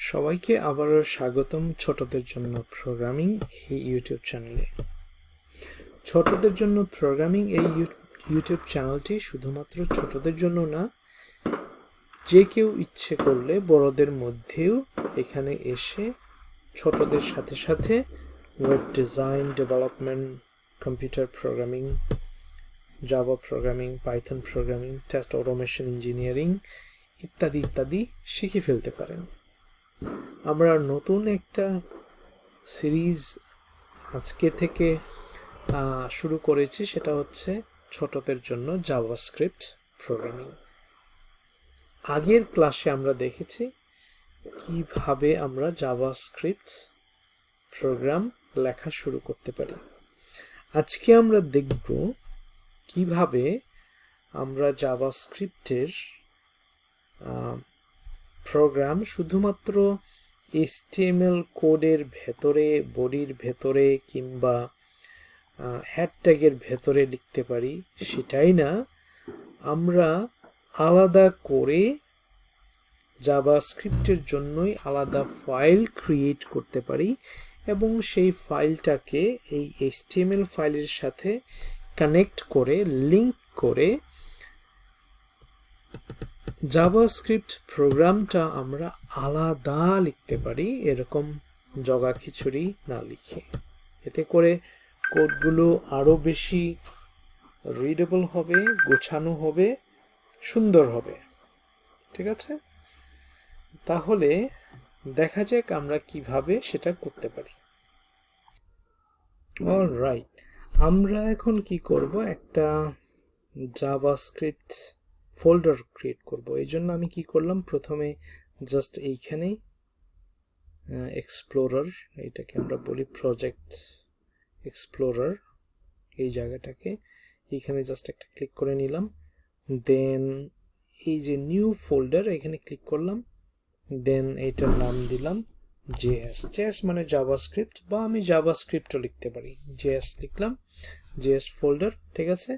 সবাইকে আবারও স্বাগতম ছোটদের জন্য প্রোগ্রামিং এই ইউটিউব চ্যানেলে। ছোটদের জন্য প্রোগ্রামিং এই ইউটিউব চ্যানেলটি শুধুমাত্র ছোটদের জন্য না, যে কেউ ইচ্ছে করলে বড়দের মধ্যেও এখানে এসে ছোটদের সাথে সাথে web design, development, computer programming, Java programming, Python programming, test automation engineering ইত্যাদি ইত্যাদি শিখে ফেলতে পারেন। আমরা নতুন একটা সিরিজ আজকে থেকে শুরু করেছি, সেটা হচ্ছে ছোটদের জন্য জাভাস্ক্রিপ্ট প্রোগ্রামিং। আগের ক্লাসে আমরা দেখেছি কিভাবে আমরা জাভাস্ক্রিপ্ট প্রোগ্রাম লেখা শুরু করতে পারি। আজকে আমরা দেখব কিভাবে আমরা জাভাস্ক্রিপ্টের প্রোগ্রাম শুধুমাত্র HTML কোডের ভেতরে, বডির ভেতরে কিংবা হ্যাড ট্যাগের ভেতরে লিখতে পারি সেটাই না, আমরা আলাদা করে জাভাস্ক্রিপ্টের জন্যই আলাদা ফাইল ক্রিয়েট করতে পারি এবং সেই ফাইলটাকে এই HTML ফাইলের সাথে কানেক্ট করে, লিংক করে জাভাস্ক্রিপ্ট প্রোগ্রামটা আমরা আলাদা লিখতে পারি, এরকম জগা খিচুড়ি না লিখে। এতে করে কোডগুলো আরো বেশি রিডেবল হবে, গোছানো হবে, সুন্দর হবে। ঠিক আছে, তাহলে দেখা যাক আমরা কিভাবে সেটা করতে পারি। অলরাইট, আমরা এখন কি করব, একটা জাভাস্ক্রিপ্ট ফোল্ডার ক্রিয়েট করব। এই জন্য আমি কি করলাম, প্রথমে জাস্ট এইখানে এক্সপ্লোরার, এইটাকে আমরা বলি প্রজেক্ট এক্সপ্লোরার, এই জায়গাটাকে এইখানে জাস্ট একটা ক্লিক করে নিলাম। দেন এই যে নিউ ফোল্ডার, এখানে ক্লিক করলাম। দেন এইটার নাম দিলাম জেএস। জেএস মানে জাভাস্ক্রিপ্ট, বা আমি জাভাস্ক্রিপ্টও লিখতে পারি। জেএস লিখলাম, জেএস ফোল্ডার। ঠিক আছে,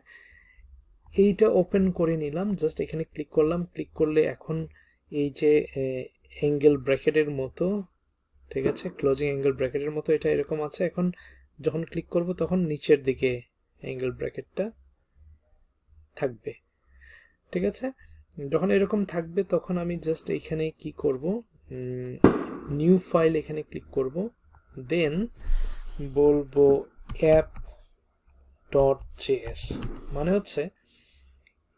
এইটা ওপেন করে নিলাম। জাস্ট এখানে ক্লিক করলাম। ক্লিক করলে এখন এই যে অ্যাঙ্গেল ব্র্যাকেটের মতো, ঠিক আছে, ক্লোজিং অ্যাঙ্গেল ব্র্যাকেটের মতো এটা এরকম আছে। এখন যখন ক্লিক করব তখন নিচের দিকে অ্যাঙ্গেল ব্র্যাকেটটা থাকবে। ঠিক আছে, যখন এরকম থাকবে তখন আমি জাস্ট এইখানে কি করব, নিউ ফাইল, এখানে ক্লিক করব। দেন বলবো app.js, মানে হচ্ছে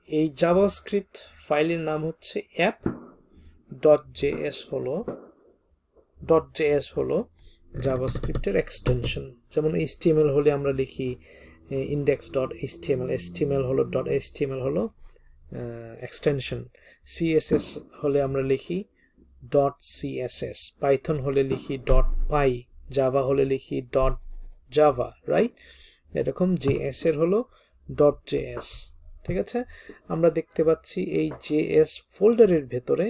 এই জাভাস্ক্রিপ্ট ফাইলের নাম হচ্ছে app.js হলো জাভাস্ক্রিপ্টের এক্সটেনশন। যেমন HTML হলে আমরা লিখি index.html, HTML হলো .html হলো এক্সটেনশন, CSS হলে আমরা লিখি .css, পাইথন হলে লিখি .py, জাভা হলে লিখি .java, রাইট? এরকম JS এর হলো .js। ঠিক আছে, আমরা দেখতে পাচ্ছি এই JS ফোল্ডারের ভেতরে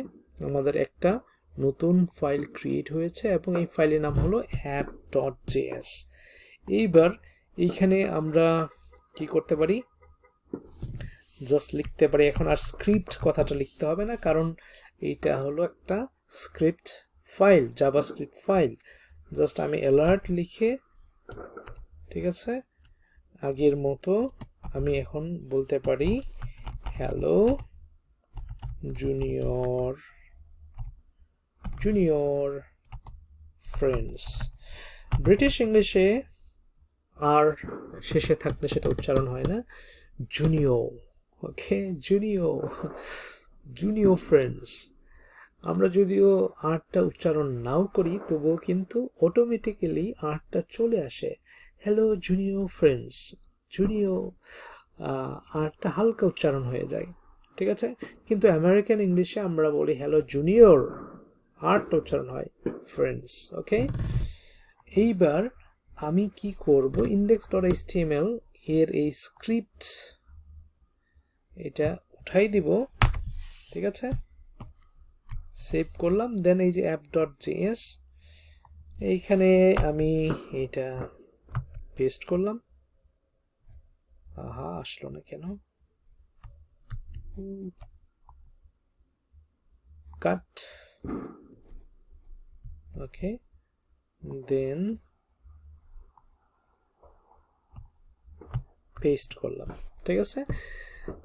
আমাদের একটা নতুন ফাইল ক্রিয়েট হয়েছে এবং এই ফাইলের নাম হলো app.js। এইবার এইখানে আমরা কি করতে পারি, জাস্ট লিখতে পারি। এখন আর স্ক্রিপ্ট কথাটা লিখতে হবে না, কারণ এইটা হলো একটা script file, JavaScript file. Just আমি অ্যালার্ট লিখে, ঠিক আছে, আগের মতো আমি এখন বলতে পারি হ্যালো জুনিয়র ফ্রেন্ডস। ব্রিটিশ ইংলিশে আর শেষে থাকলে সেটা উচ্চারণ হয় না, জুনিয়র। ওকে, জুনিয়র ফ্রেন্ডস। আমরা যদিও আরটা উচ্চারণ নাও করি তবুও কিন্তু অটোমেটিক্যালি আরটা চলে আসে। হ্যালো জুনিয়র ফ্রেন্ডস, জুনিয়র আরটা হালকা উচ্চারণ হয়ে যায়। ঠিক আছে, কিন্তু আমেরিকান ইংলিশে আমরা বলি হ্যালো জুনিয়র, আরটা উচ্চারণ হয় ফ্রেন্ডস। ওকে, এইবার আমি কি করব, index.html এর এই স্ক্রিপ্ট এটা উঠাই দিব। ঠিক আছে, সেভ করলাম। দেন এই যে app.js, এইখানে আমি এটা পেস্ট করলাম। আহা, আসলো না কেন? কাট। ওকে, দেন পেস্ট করলাম। ঠিক আছে,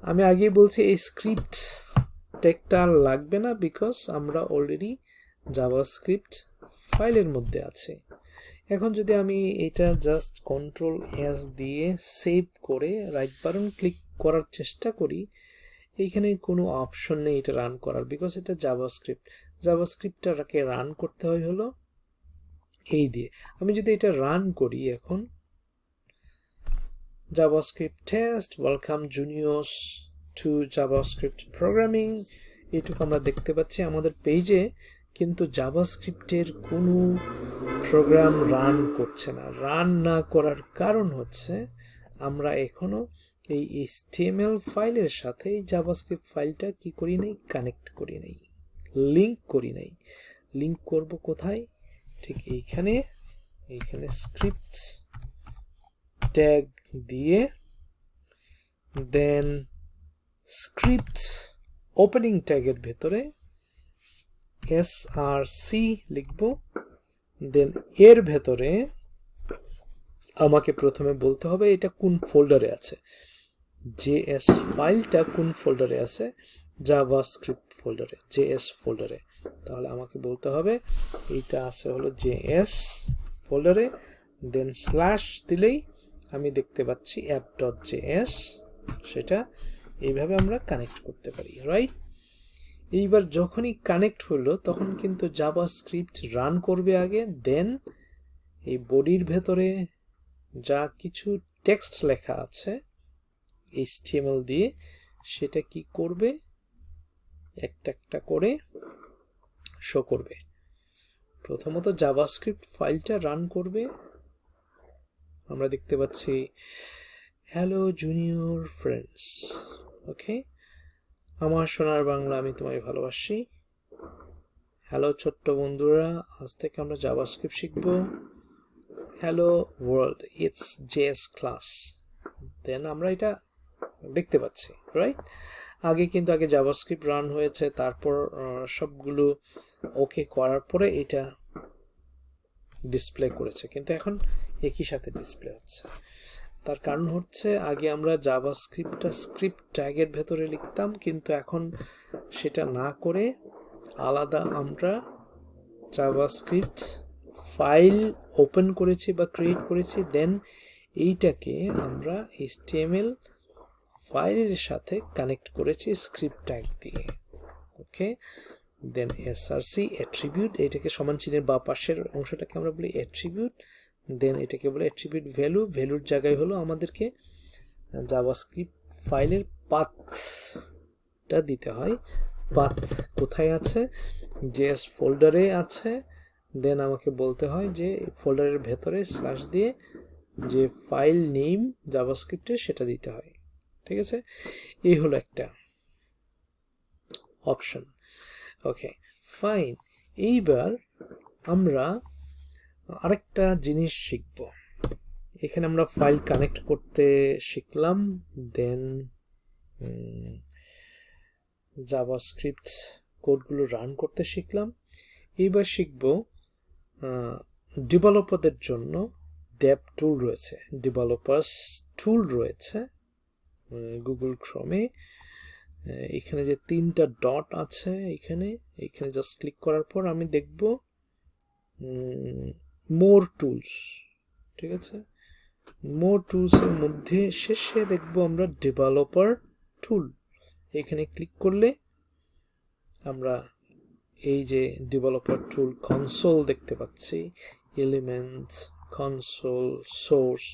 আমি আগেই বলছি এই স্ক্রিপ্ট ট্যাগটা আর লাগবে না, বিকজ আমরা অলরেডি জাভাস্ক্রিপ্ট ফাইলের মধ্যে আছে। এখন যদি আমি এটা জাস্ট কন্ট্রোল এস দিয়ে সেভ করে রাইট বাটন ক্লিক করার চেষ্টা করি, এইখানে কোনো অপশন নেই এটা রান করার, বিকজ এটা জাভাস্ক্রিপ্টটাকে রান করতে হয় হলো এই দিয়ে। আমি যদি এটা রান করি, এখন JavaScript test, welcome juniors to JavaScript programming, এইটুকু আমরা দেখতে পাচ্ছি আমাদের পেজে, কিন্তু জাভাস্ক্রিপ্টের কোনো প্রোগ্রাম রান করছে না। রান না করার কারণ হচ্ছে আমরা এখনো এই HTML ফাইলের সাথে এই জাভাস্ক্রিপ্ট ফাইলটা কি করি নাই, কানেক্ট করি নাই, লিংক করি নাই। লিংক করব কোথায়? ঠিক এইখানে স্ক্রিপ্ট ট্যাগ দিয়ে, দেন স্ক্রিপ্ট ওপেনিং ট্যাগের ভেতরে src লিখব, দেন এর ভেতরে আমাকে প্রথমে বলতে হবে এটা কোন ফোল্ডারে আছে, js ফাইলটা কোন ফোল্ডারে আছে, জাভাস্ক্রিপ্ট ফোল্ডারে, js ফোল্ডারে। তাহলে আমাকে বলতে হবে এইটা আছে হলো js ফোল্ডারে, দেন স্ল্যাশ দিলেই আমি দেখতে পাচ্ছি app.js, সেটা এইভাবে আমরা কানেক্ট করতে পারি, রাইট? এইবার যখনই কানেক্ট হলো তখন কিন্তু জাভাস্ক্রিপ্ট রান করবে আগে, দেন এই বডির ভেতরে যা কিছু টেক্সট লেখা আছে HTML দিয়ে, সেটা কি করবে, একটা একটা করে শো করবে। প্রথমত জাভাস্ক্রিপ্ট ফাইলটা রান করবে, আমরা দেখতে পাচ্ছি হ্যালো জুনিয়র ফ্রেন্ডস, ওকে, আমার সোনার বাংলা আমি তোমায় ভালোবাসি, হ্যালো ছোট্ট বন্ধুরা, আজ থেকে আমরা জাভাস্ক্রিপ্ট শিখব, hello world it's JS class. Then আমরা এটা দেখতে পাচ্ছি, রাইট? আগে জাভাস্ক্রিপ্ট রান হয়েছে, তারপর সবগুলো ওকে করার পরে এটা ডিসপ্লে করেছে, কিন্তু এখন একই সাথে ডিসপ্লে হচ্ছে। তার কারণ হচ্ছে আগে আমরা জাভাস্ক্রিপ্টটা স্ক্রিপ্ট ট্যাগের ভেতরে লিখতাম, কিন্তু এখন সেটা না করে আলাদা আমরা জাভাস্ক্রিপ্ট ফাইল ওপেন করেছি বা ক্রিয়েট করেছি, দেন এইটাকে আমরা HTML ফাইলের সাথে কানেক্ট করেছি স্ক্রিপ্ট ট্যাগ দিয়ে, ওকে। দেন src অ্যাট্রিবিউট, এটাকে সমান চিহ্নের বা পাশের অংশটাকে আমরা বলি অ্যাট্রিবিউট, দেন এটাকে বলে অ্যাট্রিবিউট ভ্যালু, ভ্যালুর জায়গায় হলো আমাদেরকে জাভাস্ক্রিপ্ট ফাইলের পাথটা দিতে হয়। পাথ কোথায় আছে? js ফোল্ডারে আছে, দেন আমাকে বলতে হয় যে ফোল্ডারের ভেতরে স্ল্যাশ দিয়ে যে ফাইল নেম জাভাস্ক্রিপ্টের সেটা দিতে হয়, ঠিক আছে? এই হলো একটা অপশন, ওকে ফাইন। এইবার আমরা আরেকটা জিনিস শিখব। এখানে আমরা ফাইল কানেক্ট করতে শিখলাম, দেন জাভাস্ক্রিপ্ট কোডগুলো রান করতে শিখলাম। এইবার শিখব ডেভেলপারদের জন্য ডেভ টুল রয়েছে, ডেভেলপার্স টুল রয়েছে গুগল ক্রোমে। এখানে যে তিনটা ডট আছে, এখানে জাস্ট ক্লিক করার পর আমি দেখব মোর টুলস, ঠিক আছে? মোর টুলসের মধ্যে শেষে দেখব আমরা ডেভেলপার টুল। এখানে ক্লিক করলে আমরা এই যে ডেভেলপার টুল কনসোল দেখতে পাচ্ছি, এলিমেন্টস, কনসোল, সোর্স,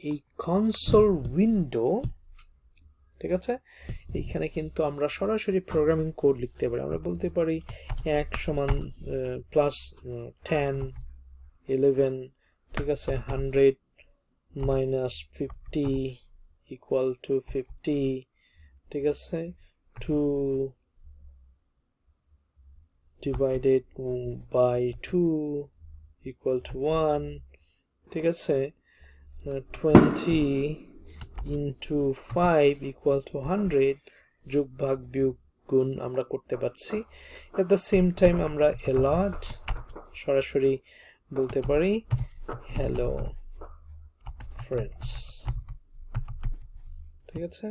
এই কনসোল উইন্ডো, ঠিক আছে? এইখানে কিন্তু আমরা সরাসরি প্রোগ্রামিং কোড লিখতে পারি। আমরা বলতে পারি 1 সমান প্লাস 10, 11, ঠিক আছে, 100 মাইনাস 50 ইকুয়াল টু 50, ঠিক আছে, 2 divided by 2 equal to 1, ঠিক আছে, 20 into 5 equal to 100, যোগ ভাগ বিয়োগ গুণ আমরা করতে পারছি। at the same time আমরা allowed সরাসরি বলতে পারি হ্যালো ফ্রেন্ডস, ঠিক আছে।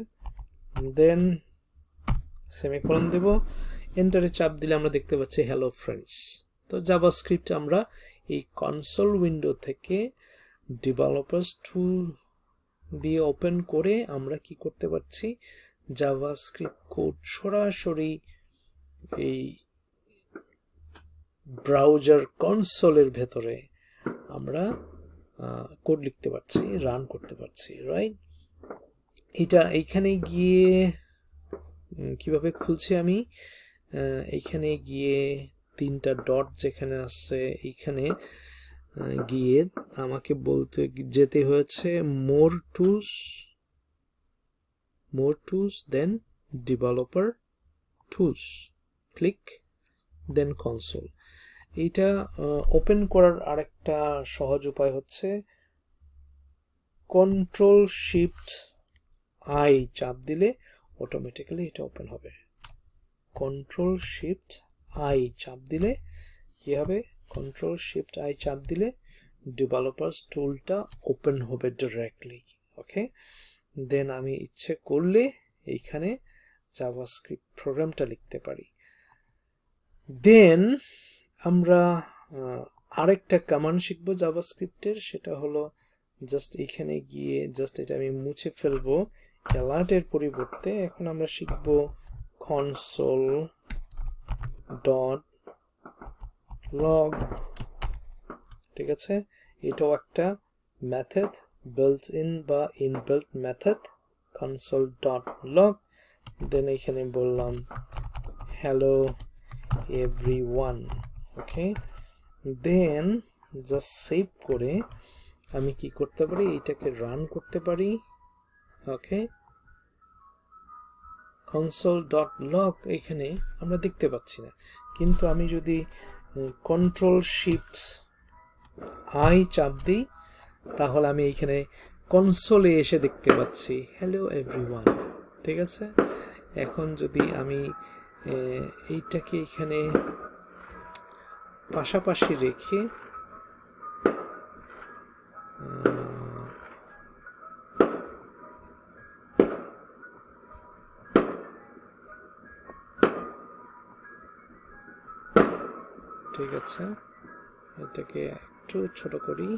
দেন সেমিকোলন দেব, এন্টারে চাপ দিলে আমরা দেখতে পাচ্ছি হ্যালো ফ্রেন্ডস। তো জাভাস্ক্রিপ্ট আমরা এই কনসোল উইন্ডো থেকে ডেভেলপার্স টুল দিয়ে ওপেন করে আমরা কি করতে পারছি, জাভাস্ক্রিপ্ট কোড সরাসরি এই ব্রাউজার কনসোলের ভেতরে আমরা কোড লিখতে পারছি, রান করতে পারছি, রাইট। এটা এইখানে গিয়ে কিভাবে খুলছি আমি, এইখানে গিয়ে তিনটা ডট যেখানে আছে এইখানে গিয়ে আমাকে বলতে যেতে হয়েছে মোর টুলস দেন ডেভেলপার টুলস, ক্লিক দেন কনসোল। এইটা ওপেন করার আরেকটা সহজ উপায় হচ্ছে কন্ট্রোল শিফট আই চাপ দিলে অটোমেটিক্যালি এটা ওপেন হবে। কন্ট্রোল শিফট আই চাপ দিলে কি হবে, কন্ট্রোল শিফট আই চাপ দিলে ডেভেলপার্স টুলটা ওপেন হবে ডাইরেক্টলি, ওকে। দেন আমি ইচ্ছে করলে এইখানে জাভাস্ক্রিপ্ট প্রোগ্রামটা লিখতে পারি। দেন আমরা আরেকটা কমান্ড শিখবো জাভাস্ক্রিপ্টের, সেটা হলো জাস্ট এখানে গিয়ে জাস্ট এটা আমি মুছে ফেলবো অ্যালার্টের পরিবর্তে। এখন আমরা শিখবো console.log, ঠিক আছে। এটাও একটা মেথড, বিল্ট ইন বা ইনবিল্ট মেথড, console.log। দেন এখানে বললাম hello everyone, ওকে। দেন জাস্ট সেভ করে আমি কি করতে পারি, এটাকে রান করতে পারি, ওকে। console.log এখানে আমরা দেখতে পাচ্ছি না, কিন্তু আমি যদি কন্ট্রোল শিফট আই চাপ দিই তাহলে আমি এইখানে কনসোলে এসে দেখতে পাচ্ছি হ্যালো এভরিওয়ান, ঠিক আছে। এখন যদি আমি এইটাকে এখানে পাশাপাশি রেখে ঠিক আছে, এটাকে একটু ছোট করি,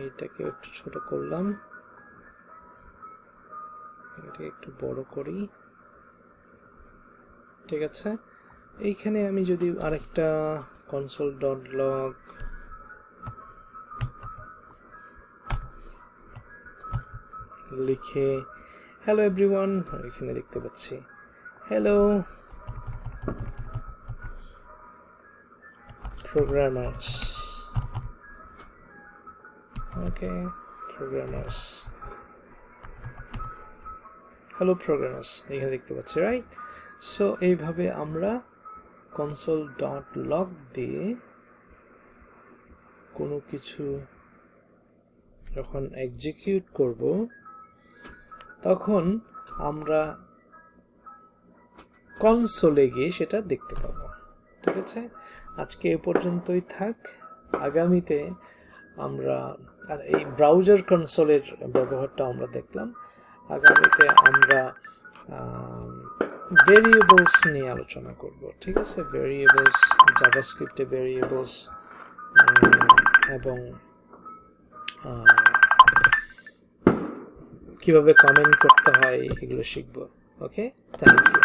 এইটাকে একটু ছোট করলাম, এটাকে একটু বড় করি, ঠিক আছে। এইখানে আমি যদি আরেকটা console.log লিখে হ্যালো এভরিওয়ান, এখানে দেখতে পাচ্ছি hello programmers, okay, programmers, hello programmers এখানে দেখতে পাচ্ছি, রাইট। সো এইভাবে আমরা console.log দিয়ে কোনো কিছু যখন এক্সিকিউট করব তখন আমরা কনসোলে গিয়ে সেটা দেখতে পাবো, ঠিক আছে। আজকে এ পর্যন্তই থাক। আগামীতে আমরা এই ব্রাউজার কনসোলের ব্যবহারটা আমরা দেখলাম, আগামীতে আমরা ভেরিয়েবলস নিয়ে আলোচনা করব, ঠিক আছে। ভেরিয়েবলস, জাভাস্ক্রিপ্টে ভেরিয়েবলস এবং কিভাবে কমেন্ট করতে হয় এগুলো শিখব, ওকে। Thank you.